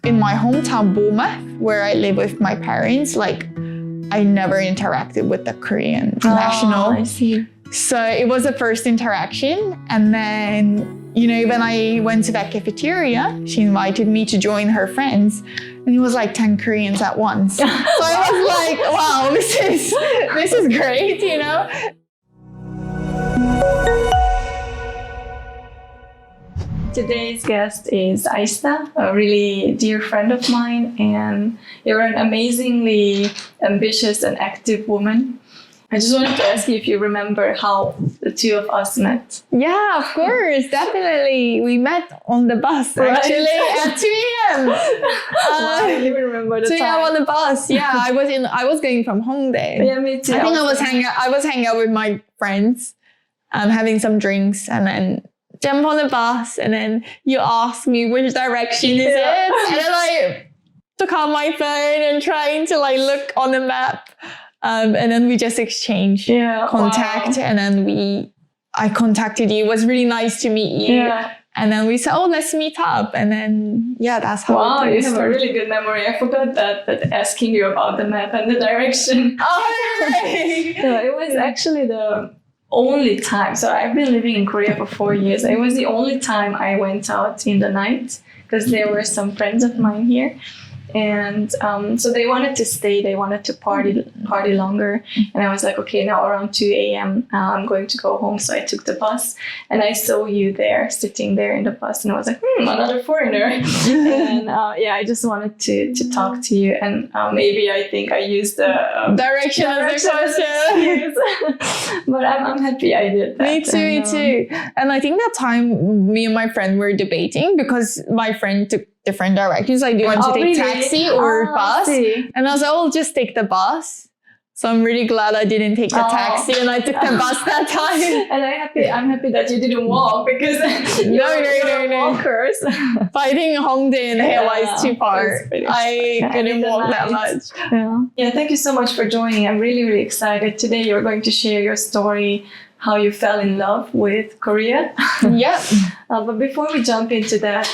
in my hometown, Bournemouth, where I live with my parents, like I never interacted with the Korean national. I see. So it was the first interaction. And then, you know, when I went to that cafeteria, she invited me to join her friends. And it was like 10 Koreans at once. So I was like, wow, this is great, you know? Today's guest is Aiste, a really dear friend of mine, and you're an amazingly ambitious and active woman. I just wanted to ask you if you remember how the two of us met. Yeah, of course, definitely. We met on the bus actually at 2 a.m. I even remember the 2 time. a.m. on the bus. Yeah, I was going from Hongdae. Yeah, me too. I think I was hanging out with my friends, having some drinks, and then jump on the bus, and then you ask me which direction is it, and then I took out my phone and trying to like look on the map. And then we just exchanged contact, and then I contacted you. It was really nice to meet you. Yeah. And then we said, oh, let's meet up. And then, that's how it started. You have a really good memory. I forgot that asking you about the map and the direction. Oh, right. So it was actually the only time. So I've been living in Korea for 4 years. It was the only time I went out in the night because there were some friends of mine here. And so they wanted to stay, they wanted to party longer. And I was like, okay, now around 2 a.m. I'm going to go home. So I took the bus and I saw you there, sitting there in the bus. And I was like, another foreigner. And I just wanted to talk to you. And maybe I think I used the direction as a question. But I'm happy I did that. Me too. And I think that time me and my friend were debating because my friend took different directions. Like, do you want to take taxi or bus? And I was like, I'll just take the bus. So I'm really glad I didn't take the taxi and I took the bus that time. And I'm happy that you didn't walk because no walkers. But I think Hongdae and Haewa is too far. I couldn't walk that much. Yeah, thank you so much for joining. I'm really, really excited. Today you're going to share your story, how you fell in love with Korea. Yeah. But before we jump into that,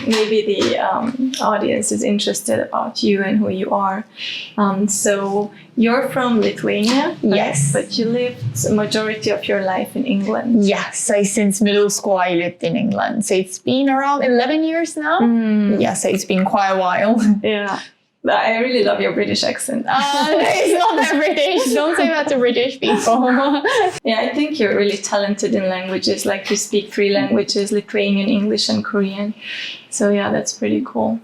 maybe the audience is interested about you and who you are. So you're from Lithuania, yes, right? But you lived the majority of your life in England. Yeah, so since middle school I lived in England. So it's been around 11 years now. Yeah, so it's been quite a while. Yeah. I really love your British accent. It's not that British. Don't say that to British people. Yeah, I think you're really talented in languages. Like you speak 3 languages, Lithuanian, English, and Korean. So yeah, that's pretty cool.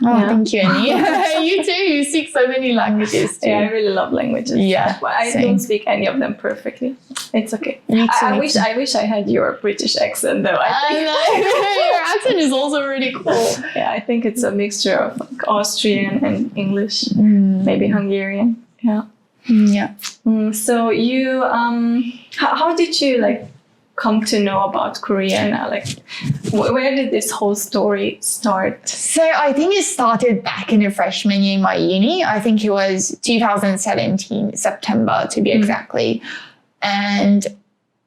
Oh, thank you, Annie. You too. You speak so many languages too. Yeah, I really love languages. Yeah, but I don't speak any of them perfectly. It's okay. I wish I had your British accent though. I know. Your accent is also really cool. Yeah, I think it's a mixture of like Austrian and English, maybe Hungarian. Yeah. Yeah. So you, how did you like come to know about Korea? Like, where did this whole story start? So I think it started back in the freshman year in my uni. I think it was 2017, September to be exactly. And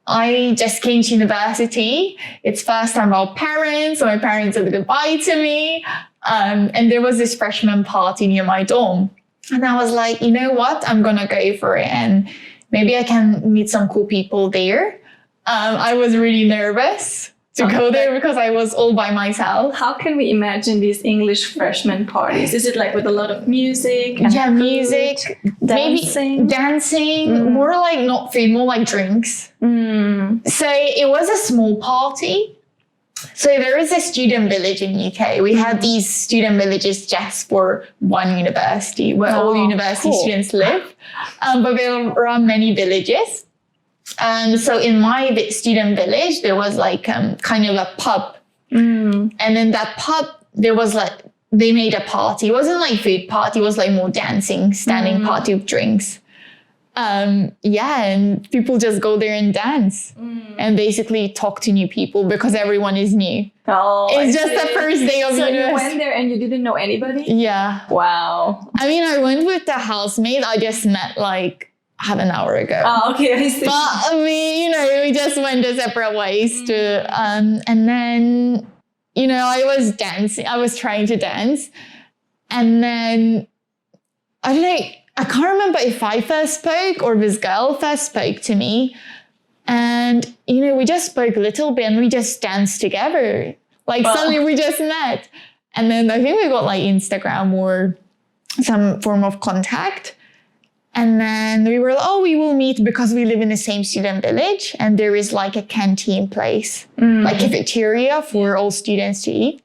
I just came to university. It's first time about parents, so my parents said goodbye to me. And there was this freshman party near my dorm. And I was like, you know what? I'm going to go for it. And maybe I can meet some cool people there. I was really nervous to go there because I was all by myself. How can we imagine these English freshman parties? Is it like with a lot of music? And music, dancing? Maybe dancing, more like not food, more like drinks. So it was a small party. So there is a student village in UK. We had these student villages just for one university where all university students live. But there are many villages. So in my student village, there was like kind of a pub. And in that pub, there was like, they made a party. It wasn't like food party. It was like more dancing, standing party with drinks. And people just go there and dance and basically talk to new people because everyone is new. Oh, it's just the first day of university. So you went there and you didn't know anybody? Yeah. Wow. I mean, I went with the housemate. I just met like half an hour ago. Oh, okay, I see. But we just went their separate ways to, and then, I was dancing. I was trying to dance. And then, I don't know, I can't remember if I first spoke or this girl first spoke to me. And, we just spoke a little bit and we just danced together. Like suddenly we just met. And then I think we got like Instagram or some form of contact. And then we were like, we will meet because we live in the same student village. And there is like a canteen place, like cafeteria for all students to eat.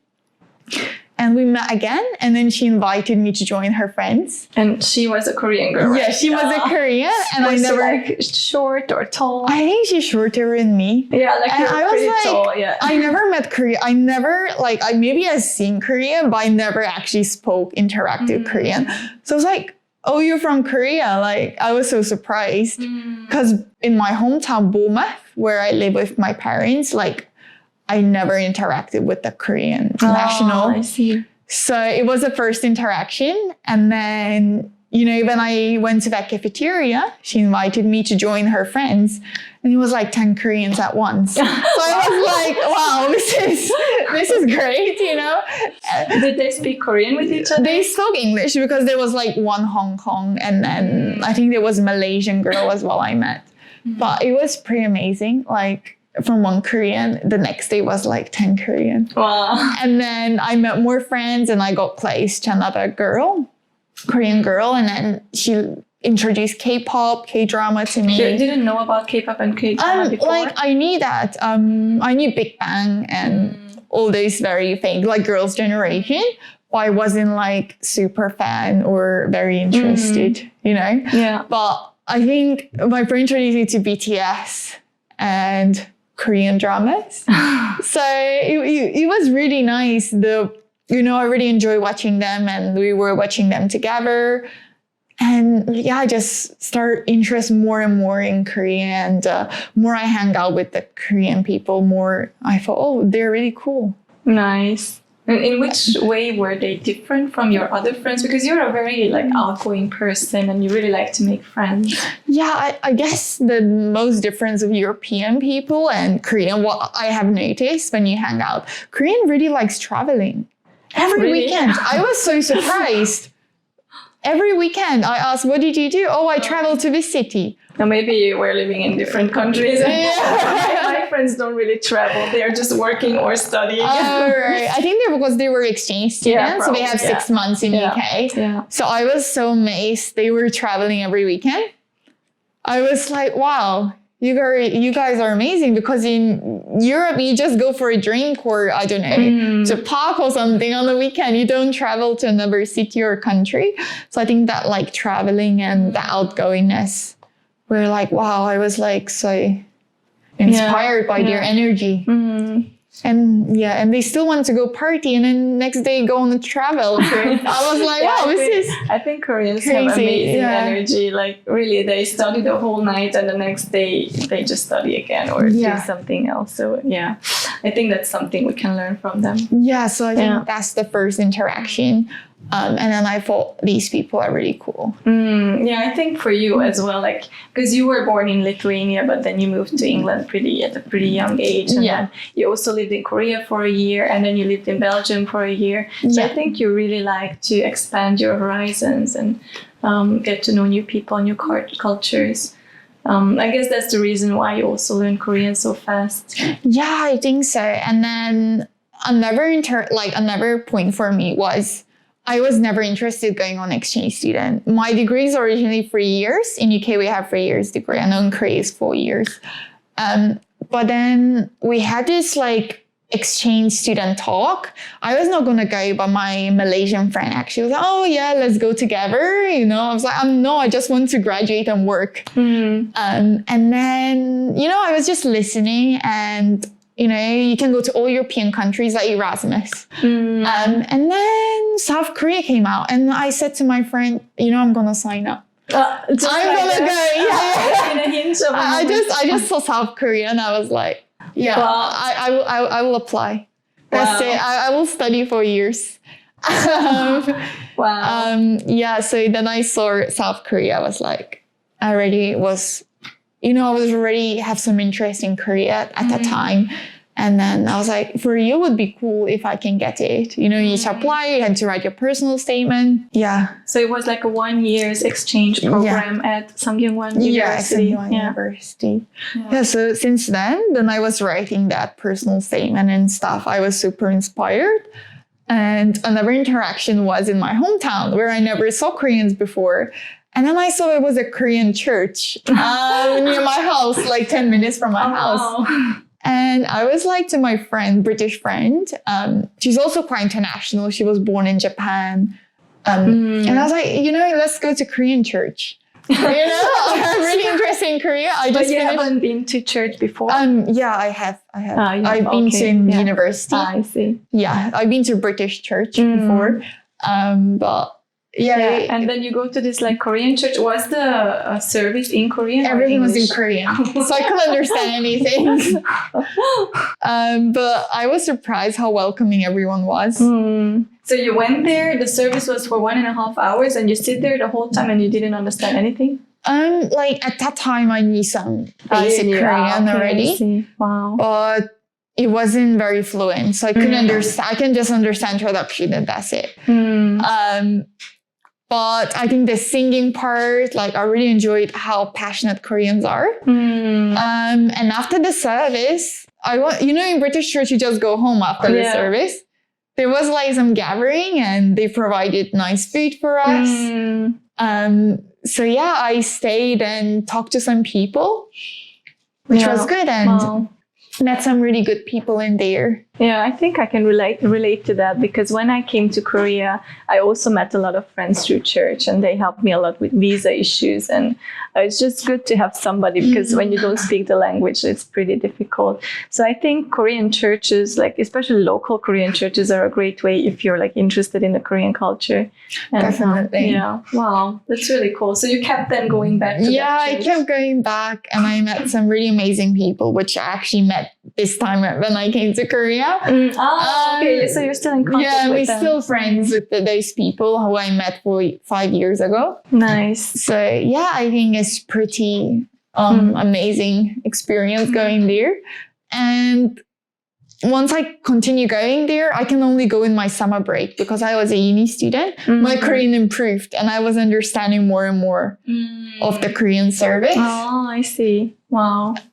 And we met again. And then she invited me to join her friends. And she was a Korean girl, right? Yeah, she was a Korean. And was I never... she like short or tall? I think she's shorter than me. Yeah, like and you're pretty tall, yeah. I never met Korean. I never, maybe I've seen Korean, but I never actually spoke interactive Korean. So I was like, oh, you're from Korea? Like, I was so surprised. Because in my hometown, Bournemouth, where I live with my parents, like, I never interacted with the Korean national. I see. So it was the first interaction. And then, when I went to that cafeteria, she invited me to join her friends. And it was like 10 Koreans at once. So I was like, wow, this is great, Did they speak Korean with each other? They spoke English because there was like one Hong Kong and then I think there was a Malaysian girl as well I met. But it was pretty amazing. Like, from one Korean, the next day was like 10 Korean. Wow. And then I met more friends and I got placed to another Korean girl. And then she introduced K-pop, K-drama to me. You didn't know about K-pop and K-drama before? Like, I knew that. I knew Big Bang and all those very famous, like Girls' Generation. But I wasn't like super fan or very interested, Yeah. But I think my friend introduced me to BTS and Korean dramas. So it was really nice. I really enjoy watching them and we were watching them together. And I just start interest more and more in Korea and more I hang out with the Korean people, more I thought, they're really cool. Nice. And in which way were they different from your other friends? Because you're a very outgoing person and you really like to make friends. Yeah, I guess the most difference of European people and Korean, what I have noticed when you hang out, Korean really likes traveling. Every weekend. I was so surprised. Every weekend I asked, what did you do? Oh, I traveled to this city. Now maybe we're living in different countries. My friends don't really travel. They're just working or studying. Oh, right. I think because they were exchange students. So they have 6 months in UK. Yeah. So I was so amazed. They were traveling every weekend. I was like, wow, you guys are amazing because in Europe, you just go for a drink or, I don't know, to park or something on the weekend. You don't travel to another city or country. So I think that like traveling and the outgoingness were like, wow, I was like so inspired by their energy. And they still want to go party and then next day go on a travel trip. I was like, wow, I think Koreans have amazing energy. Like really, they study the whole night and the next day they just study again or do something else. So I think that's something we can learn from them. Yeah, so I think that's the first interaction. And then I thought these people are really cool. I think for you as well, like because you were born in Lithuania, but then you moved to England at a pretty young age, and then you also lived in Korea for a year, and then you lived in Belgium for a year. So I think you really like to expand your horizons and get to know new people, new cultures. I guess that's the reason why you also learn Korean so fast. Yeah, I think so. And then another point for me was I was never interested going on exchange student. My degree is originally 3 years. In UK, we have 3 years degree. I know in Korea is 4 years. But then we had this like exchange student talk. I was not going to go, but my Malaysian friend actually was like, oh yeah, let's go together. I was like, no, I just want to graduate and work. And then, I was just listening and you can go to all European countries like Erasmus. And then South Korea came out and I said to my friend, I'm going to sign up. I'm going to go. Yeah. In a hint of I just saw South Korea and I was like, I will apply. That's it. I will study for years. So then I saw South Korea. I was like, I already have some interest in Korea at that time. And then I was like, for you, it would be cool if I can get it. You know, you need to apply, you had to write your personal statement. Yeah. So it was like a 1 year's exchange program at Sangyeongwon University. Yeah, University. Yeah, so since then I was writing that personal statement and stuff. I was super inspired. And another interaction was in my hometown where I never saw Koreans before. And then I saw it was a Korean church near my house, like 10 minutes from my house. Wow. And I was like to my friend, British friend, she's also quite international. She was born in Japan. And I was like, you know, let's go to Korean church. You know, I'm really interested in Korea. But you haven't been to church before? Yeah, I have. I've been to university. I see. Yeah, I've been to British church before. But yeah. And then you go to this like Korean church. Was the service in Korean? Everything was in Korean. So I couldn't understand anything. But I was surprised how welcoming everyone was. So you went there, the service was for 1.5 hours and you sit there the whole time and you didn't understand anything? Like at that time I knew some basic Korean already. Wow. But it wasn't very fluent. So I couldn't understand. I can just understand traduction and that's it. But I think the singing part, like I really enjoyed how passionate Koreans are. And after the service, in British church, you just go home after the service. There was like some gathering and they provided nice food for us. So yeah, I stayed and talked to some people, which was good. And met some really good people in there. Yeah, I think I can relate to that because when I came to Korea, I also met a lot of friends through church and they helped me a lot with visa issues. And it's just good to have somebody because when you don't speak the language, it's pretty difficult. So I think Korean churches, like especially local Korean churches, are a great way if you're like interested in the Korean culture. And, definitely. Wow, that's really cool. So you kept then going back to that church. I kept going back and I met some really amazing people, which I actually met this time when I came to Korea. Okay. So you're still in contact with them. Yeah, we're still friends with those people who I met 5 years ago. Nice. So yeah, I think it's pretty amazing experience going there. And once I continue going there, I can only go in my summer break because I was a uni student. My Korean improved and I was understanding more and more of the Korean service. Oh, I see. Wow.